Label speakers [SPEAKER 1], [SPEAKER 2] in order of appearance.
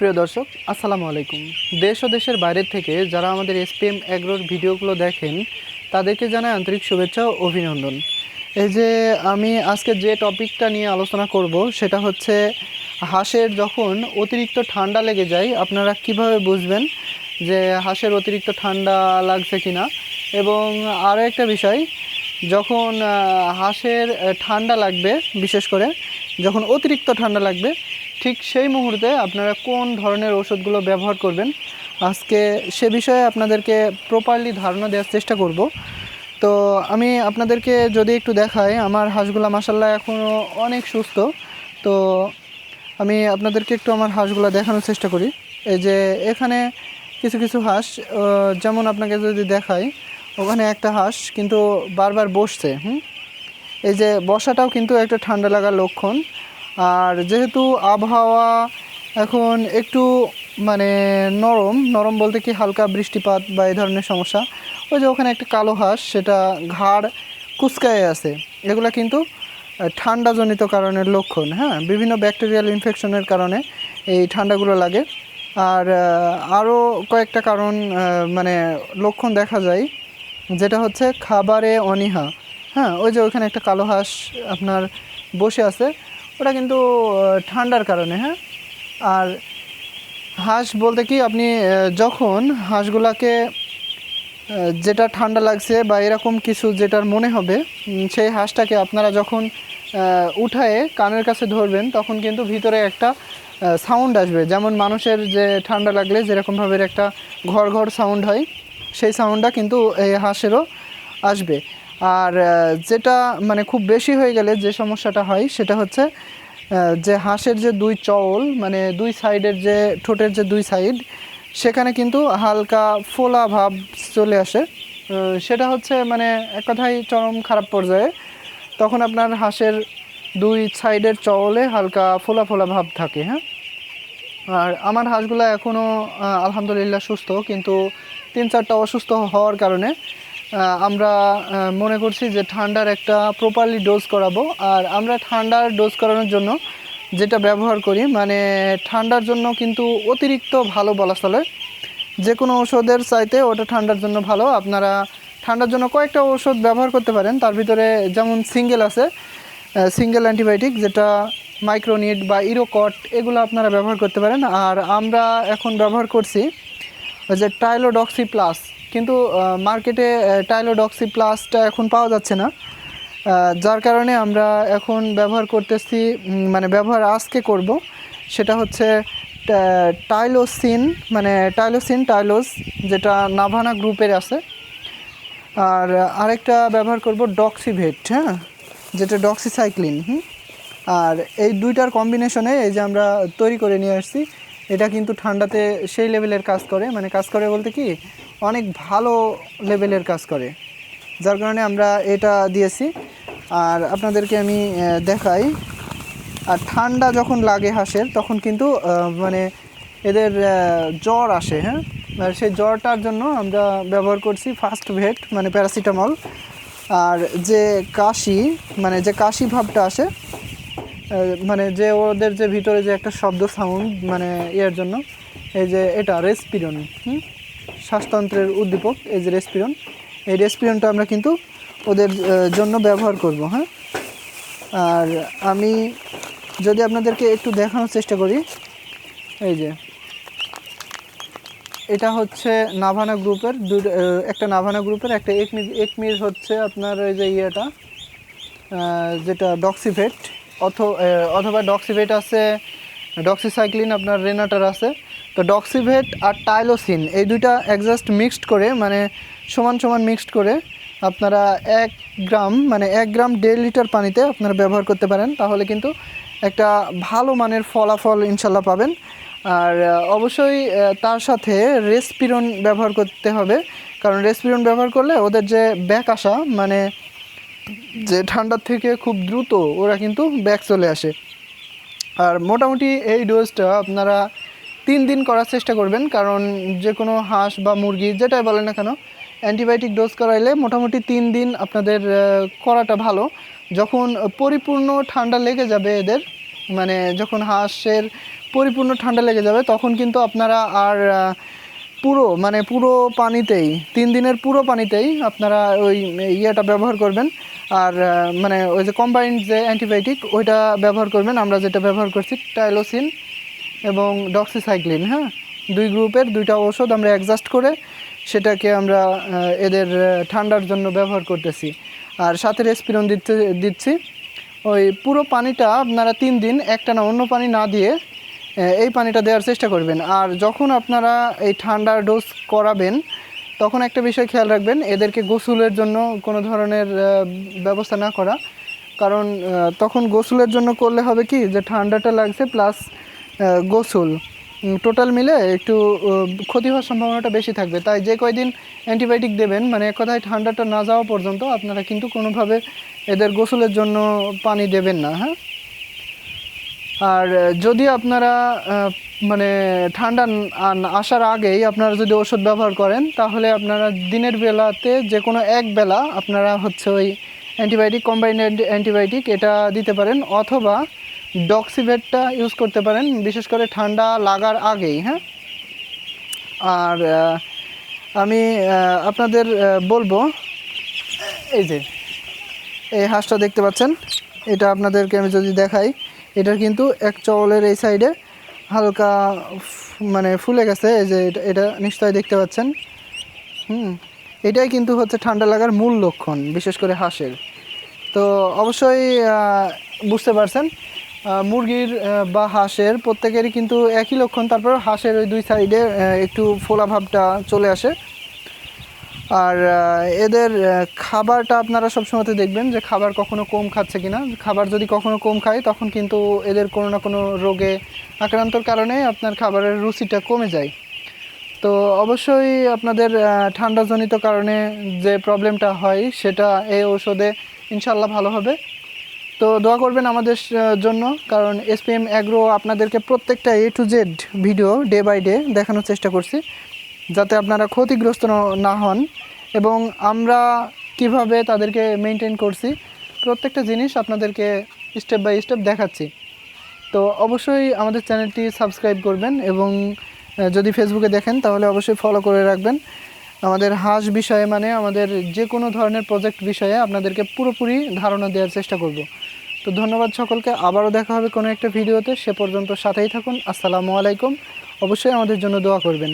[SPEAKER 1] প্রিয় দর্শক, আসসালামু আলাইকুম। দেশ ও দেশের বাইরের থেকে যারা আমাদের এসপিএম এগ্রোর ভিডিওগুলো দেখেন তাদেরকে জানাই আন্তরিক শুভেচ্ছা ও অভিনন্দন। এই যে আমি আজকে যে টপিকটা নিয়ে আলোচনা করব সেটা হচ্ছে হাঁসের যখন অতিরিক্ত ঠান্ডা লেগে যায় আপনারা কিভাবে বুঝবেন যে হাঁসের অতিরিক্ত ঠান্ডা লাগছে কিনা। এবং আরও একটা বিষয়, যখন হাঁসের ঠান্ডা লাগবে, বিশেষ করে যখন অতিরিক্ত ঠান্ডা লাগবে ঠিক সেই মুহূর্তে আপনারা কোন ধরনের ওষুধগুলো ব্যবহার করবেন, আজকে সে বিষয়ে আপনাদেরকে প্রপারলি ধারণা দেওয়ার চেষ্টা করব। তো আমি আপনাদেরকে যদি একটু দেখাই, আমার হাঁসগুলো মাশাআল্লাহ এখনও অনেক সুস্থ। তো আমি আপনাদেরকে একটু আমার হাঁসগুলো দেখানোর চেষ্টা করি। এই যে এখানে কিছু কিছু হাঁস, যেমন আপনাকে যদি দেখাই, ওখানে একটা হাঁস কিন্তু বারবার বসছে। এই যে বসাটাও কিন্তু একটা ঠান্ডা লাগার লক্ষণ। আর যেহেতু আবহাওয়া এখন একটু মানে নরম নরম বলতে কি হালকা বৃষ্টিপাত বা এই ধরনের সমস্যা, ওই যে ওখানে একটা কালো হাঁস, সেটা ঘাড় কুঁচকায়ে আছে, এগুলো কিন্তু ঠান্ডাজনিত কারণের লক্ষণ। হ্যাঁ, বিভিন্ন ব্যাকটেরিয়াল ইনফেকশনের কারণে এই ঠান্ডাগুলো লাগে। আর আরও কয়েকটা কারণ মানে লক্ষণ দেখা যায়, যেটা হচ্ছে খাবারে অনীহা। হ্যাঁ, ওই যে ওইখানে একটা কালো হাঁস আপনার বসে আছে, ওটা কিন্তু ঠান্ডার কারণে। হ্যাঁ, আর হাঁস বলতে কি আপনি যখন হাঁসগুলাকে যেটা ঠান্ডা লাগছে বা এরকম কিছু যেটার মনে হবে, সেই হাঁসটাকে আপনারা যখন উঠায়ে কানের কাছে ধরবেন তখন কিন্তু ভিতরে একটা সাউন্ড আসবে, যেমন মানুষের যে ঠান্ডা লাগলে যেরকমভাবে একটা ঘর ঘর সাউন্ড হয়, সেই সাউন্ডটা কিন্তু এই হাঁসেরও আসবে। আর যেটা মানে খুব বেশি হয়ে গেলে যে সমস্যাটা হয় সেটা হচ্ছে যে হাঁসের যে দুই চওল, মানে দুই সাইডের যে ঠোঁটের যে দুই সাইড, সেখানে কিন্তু হালকা ফোলা ভাব চলে আসে। সেটা হচ্ছে মানে এক কথায় চরম খারাপ পর্যায়ে। তখন আপনার হাঁসের দুই সাইডের চওলে হালকা ফোলা ফোলা ভাব থাকে। হ্যাঁ, আর আমার হাঁসগুলো এখনও আলহামদুলিল্লাহ সুস্থ, কিন্তু 3-4টা অসুস্থ হওয়ার কারণে আমরা মনে করছি যে ঠান্ডার একটা প্রপারলি ডোজ করাবো। আর আমরা ঠান্ডার ডোজ করানোর জন্য যেটা ব্যবহার করি, মানে ঠান্ডার জন্য কিন্তু অতিরিক্ত ভালো বলা চলে, যে কোনো ওষুধের চাইতে ওটা ঠান্ডার জন্য ভালো। আপনারা ঠান্ডার জন্য কয়েকটা ওষুধ ব্যবহার করতে পারেন, তার ভিতরে যেমন সিঙ্গেল আছে, সিঙ্গেল অ্যান্টিবায়োটিক, যেটা মাইক্রোনিড বা ইরোকট, এগুলো আপনারা ব্যবহার করতে পারেন। আর আমরা এখন ব্যবহার করছি ওই যে টাইলোডক্সি প্লাস, কিন্তু মার্কেটে টাইলোডক্সি প্লাসটা এখন পাওয়া যাচ্ছে না, যার কারণে আমরা এখন ব্যবহার করতেছি, মানে ব্যবহার আজকে করব, সেটা হচ্ছে টাইলোসিন, মানে টাইলোস, যেটা নাভানা গ্রুপের আছে। আর আরেকটা ব্যবহার করব ডক্সিভেট, হ্যাঁ, যেটা ডক্সিসাইক্লিন। আর এই দুইটার কম্বিনেশনে এই যে আমরা তৈরি করে নিয়ে আসছি, এটা কিন্তু ঠান্ডাতে সেই লেভেলের কাজ করে, মানে কাজ করে বলতে কি অনেক ভালো লেভেলের কাজ করে, যার কারণে আমরা এটা দিয়েছি। আর আপনাদেরকে আমি দেখাই। আর ঠান্ডা যখন লাগে হাঁসের তখন কিন্তু মানে এদের জ্বর আসে। হ্যাঁ, আর সেই জ্বরটার জন্য আমরা ব্যবহার করছি ফার্স্ট ভেট, মানে প্যারাসিটামল। আর যে কাশি, মানে যে কাশি ভাবটা আসে, মানে যে ওদের যে ভিতরে যে একটা শব্দ সাউন্ড, মানে এর জন্য এই যে এটা রেসপিরন, শ্বাসতন্ত্রের উদ্দীপক, এই যে রেসপিরন, এই রেসপিরনটা আমরা কিন্তু ওদের জন্য ব্যবহার করব। হ্যাঁ, আর আমি যদি আপনাদেরকে একটু দেখানোর চেষ্টা করি, এই যে এটা হচ্ছে নাভানা গ্রুপের একটা নাভানা গ্রুপের একটা একমির হচ্ছে আপনার ওই যে ইয়েটা, যেটা ডক্সিভেট, অথবা ডক্সিভেট আছে, ডক্সিসাইক্লিন আপনার রেনাটার আছে। তো ডক্সিভেট আর টাইলোসিন এই দুইটা অ্যাডজাস্ট মিক্সড করে, মানে সমান সমান মিক্সড করে আপনারা 1 গ্রাম, মানে 1 গ্রাম 1.5 লিটার পানিতে আপনারা ব্যবহার করতে পারেন, তাহলে কিন্তু একটা ভালো মানের ফলাফল ইনশাল্লাহ পাবেন। আর অবশ্যই তার সাথে রেসপিরন ব্যবহার করতে হবে, কারণ রেসপিরন ব্যবহার করলে ওদের যে ব্যাক আসা, মানে যে ঠান্ডার থেকে খুব দ্রুত ওরা কিন্তু ব্যাক চলে আসে। আর মোটামুটি এই ডোজটা আপনারা 3 দিন করার চেষ্টা করবেন, কারণ যে কোনো হাঁস বা মুরগি যেটাই বলেন না কেন, অ্যান্টিবায়োটিক ডোজ করাইলে মোটামুটি 3 দিন আপনাদের করাটা ভালো। যখন পরিপূর্ণ ঠান্ডা লেগে যাবে এদের, মানে যখন হাঁসের পরিপূর্ণ ঠান্ডা লেগে যাবে তখন কিন্তু আপনারা আর পুরো পানিতেই 3 দিনের পুরো পানিতেই আপনারা ওই ইয়েটা ব্যবহার করবেন। আর মানে ওই যে কম্বাইন্ড যে অ্যান্টিবায়োটিক ওইটা ব্যবহার করবেন। আমরা যেটা ব্যবহার করছি টাইলোসিন এবং ডক্সিসাইক্লিন, হ্যাঁ, 2 গ্রুপের 2টা ঔষধ আমরা অ্যাডজাস্ট করে সেটাকে আমরা এদের ঠান্ডার জন্য ব্যবহার করতেছি। আর সাথে রেসপিরন দিচ্ছি। ওই পুরো পানিটা আপনারা 3 দিন একটানা অন্য পানি না দিয়ে এই পানিটা দেওয়ার চেষ্টা করবেন। আর যখন আপনারা এই ঠান্ডার ডোজ করাবেন তখন একটা বিষয় খেয়াল রাখবেন, এদেরকে গোসলের জন্য কোনো ধরনের ব্যবস্থা না করা। কারণ তখন গোসলের জন্য করলে হবে কি যে ঠান্ডাটা লাগছে প্লাস গোসল টোটাল মিলে একটু ক্ষতি হওয়ার সম্ভাবনাটা বেশি থাকবে। তাই যে কয়দিন অ্যান্টিবায়োটিক দেবেন, মানে এক কথায় ঠান্ডাটা না যাওয়া পর্যন্ত আপনারা কিন্তু কোনোভাবে এদের গোসলের জন্য পানি দেবেন না, হ্যাঁ। আর যদি আপনারা মানে ঠান্ডা আসার আগেই আপনারা যদি ওষুধ ব্যবহার করেন তাহলে আপনারা দিনের বেলাতে যে কোনো এক বেলা আপনারা হচ্ছে ওই অ্যান্টিবায়োটিক কম্বাইন্ড অ্যান্টিবায়োটিক এটা দিতে পারেন, অথবা ডক্সিভেটটা ইউজ করতে পারেন, বিশেষ করে ঠান্ডা লাগার আগেই, হ্যাঁ। আর আমি আপনাদের বলবো, এই যে এই হাঁসটা দেখতে পাচ্ছেন, এটা আপনাদেরকে আমি যদি দেখাই, এটা কিন্তু এক চওলের এই সাইডে হালকা মানে ফুলে গেছে। এই যে এটা নিশ্চয়ই দেখতে পাচ্ছেন। এটাই কিন্তু হচ্ছে ঠান্ডা লাগার মূল লক্ষণ, বিশেষ করে হাঁসের। তো অবশ্যই বুঝতে পারছেন মুরগির বা হাঁসের প্রত্যেকেরই কিন্তু একই লক্ষণ। তারপর হাঁসের ওই 2 সাইডে একটু ফোলা ভাবটা চলে আসে। আর এদের খাবারটা আপনারা সবসময় দেখবেন যে খাবার কখনো কম খাচ্ছে কিনা। খাবার যদি কখনো কম খায় তখন কিন্তু এদের কোনো না কোনো রোগে আক্রান্তর কারণে আপনার খাবারের রুচিটা কমে যায়। তো অবশ্যই আপনাদের ঠান্ডাজনিত কারণে যে প্রবলেমটা হয় সেটা এই ঔষধে ইনশাল্লাহ ভালো হবে। তো দোয়া করবেন আমাদের জন্য, কারণ এসপিএম অ্যাগ্রো আপনাদেরকে প্রত্যেকটা A to Z video day by day দেখানোর চেষ্টা করছি যাতে আপনারা ক্ষতিগ্রস্ত না হন, এবং আমরা কিভাবে তাদেরকে মেনটেন করছি প্রত্যেকটা জিনিস আপনাদেরকে স্টেপ বাই স্টেপ দেখাচ্ছি। তো অবশ্যই আমাদের চ্যানেলটি সাবস্ক্রাইব করবেন, এবং যদি ফেসবুকে দেখেন তাহলে অবশ্যই ফলো করে রাখবেন। আমাদের হাঁস বিষয়ে মানে আমাদের যে কোনো ধরনের প্রজেক্ট বিষয়ে আপনাদেরকে পুরোপুরি ধারণা দেওয়ার চেষ্টা করব। তো ধন্যবাদ সকলকে, আবারও দেখা হবে কোনো একটা ভিডিওতে। সে পর্যন্ত সাথেই থাকুন। আসসালামু আলাইকুম। অবশ্যই আমাদের জন্য দোয়া করবেন।